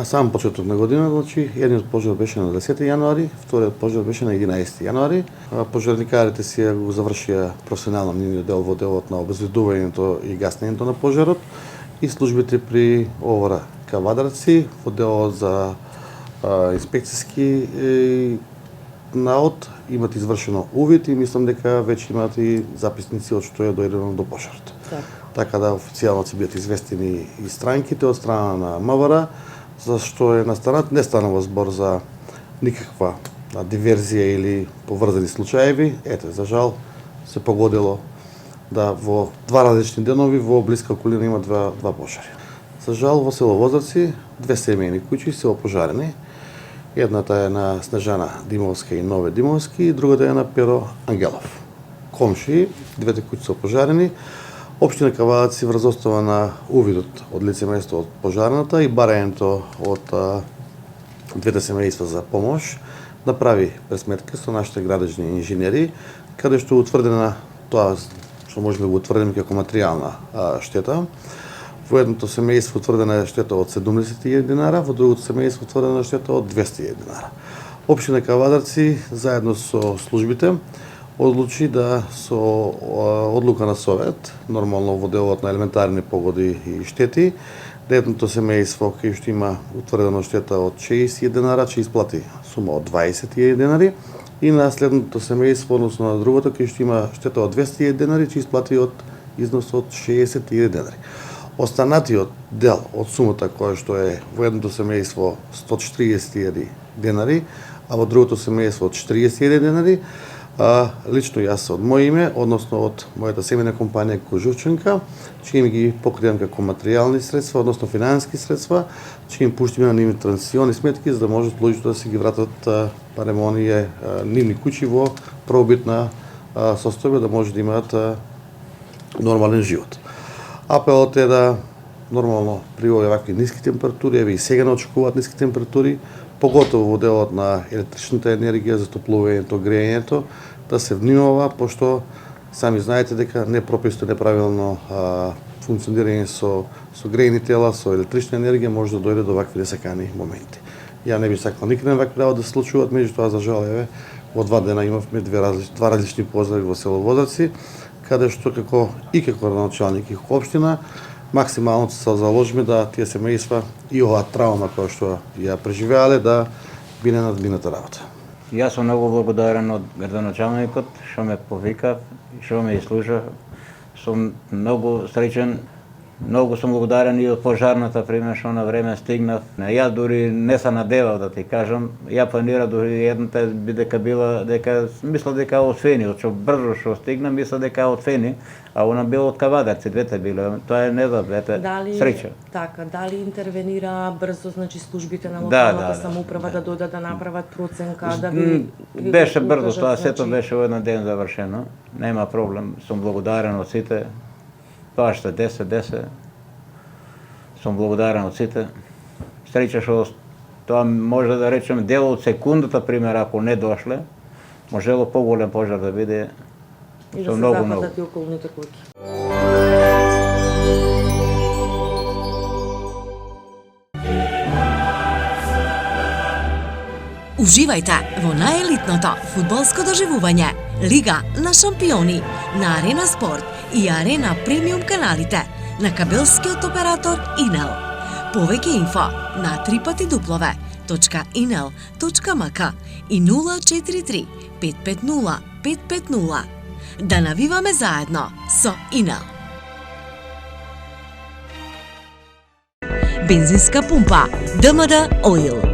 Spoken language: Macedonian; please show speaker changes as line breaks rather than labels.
На самом почеток на година, значи, едниот пожар беше на 10 јануари, вториот пожар беше на 11 јануари. Пожарникарите си го завршија професионално нивниот дел во делот на обезвредувањето и гаснењето на пожарот и службите при ОВР Кавадарци во делот за инспекцијски наод имат извршено увид и мислам дека веќе имат и записници од што е дојдено до пожарот. Така да официјално ќе бидат известени и странките од страна на МВР, зашто е настанат, не станува збор за никаква диверзија или поврзани случаеви. Ете, за жал се погодило да во два различни денови во блиска околина има два пожари. За жал во село Возарци две семејни куќи се опожарени. Едната е на Снежана Димовска и Нове Димовски, и другата е на Перо Ангелов. Комши, двете куќи се опожарени. Општина Кавадарци врз основа на увидот од лице место од пожарната и барањето од двете семејства за помош, направи пресметка со нашите градежни инженери, каде што утврдена тоа што можеме да го утврдиме како материјална штета. Во едното семејство утврдена е штета од 70.000 динара, во другото семејство утврдена е штета од 200.000 динара. Општина Кавадарци заедно со службите одлучи да со одлука на совет, нормално во делот на елементарни погоди и штети, да едното семејство кај што има утврдена штета од 60.000 динара, ќе исплати сума од 20.000 динари, и на следното семејство, односно на другото, кај што има штета од 200.000 динари, ќе исплати од износ од 60.000 динари. Останатиот дел од сумата која што е во едното семејство 140.000 динари, а во другото семејство од 40.000 динари, лично јас од моје име, односно од мојата семејна компанија Кожувченка, ќе им ги покријам како материјални средства, односно финансиски средства, ќе им пуштиме на нивни трансиони сметки, за да можат луѓето да се ги вратат барем оние нивни куќи во првобитна состојба, да може да имаат нормален живот. Апелот е да нормално при овакви ниски температури, еве и сега не очекуваат ниски температури, поготово во делот на електричната енергија, затоплувањето, грејењето, да се внимава, пошто сами знаете дека непрописно, неправилно функционирање со грејни тела, со електрична енергија може да дојде до вакви несакани моменти. Ја не би сакал никаде вакви работи да се случуваат, меѓутоа за жал еве во 2 дена имавме два различни пожари во село Возарци, каде што како началник и како општина максимално се заложиме да тие семејства и оваа травма која што ја преживеале да биде надмината работа.
Јас сум многу благодарен од градоначалникот што ме повика, што ме изслуша. Сум многу среќен. Многу сум благодарен и од пожарната пример што на време стигнав. Ја дури не се надевав да ти кажам. Ја планира дури едната дека била дека мисла дека од Фени, од што брзо што стигна, мисла дека од Фени, а она било од Кавадарци, двете биле. Тоа е не да двете среќа.
Така, дали интервенира брзо, значи службите на локалната самоуправа да дојдат да направат проценка, да ви
беше брзо тоа, сето беше во еден ден завршено. Нема проблем, сум благодарен од сите. Тоа што 10. Сум благодарен од сите. Среќа што тоа може да речем дел од секундата, пример, ако не дошле, можело поголем пожар да биде со многу.
И да се запазат и околните куќи.
Уживајте во наjelitното фудбалско доживување Лига на шампиони на Арена Спорт и Арена Премиум каналите на кабелскиот оператор Инел. Повеќе инфо на www.inel.mk и 043 550 550. Да навиваме заедно со Инел. Бензинска пумпа ДМД Оил.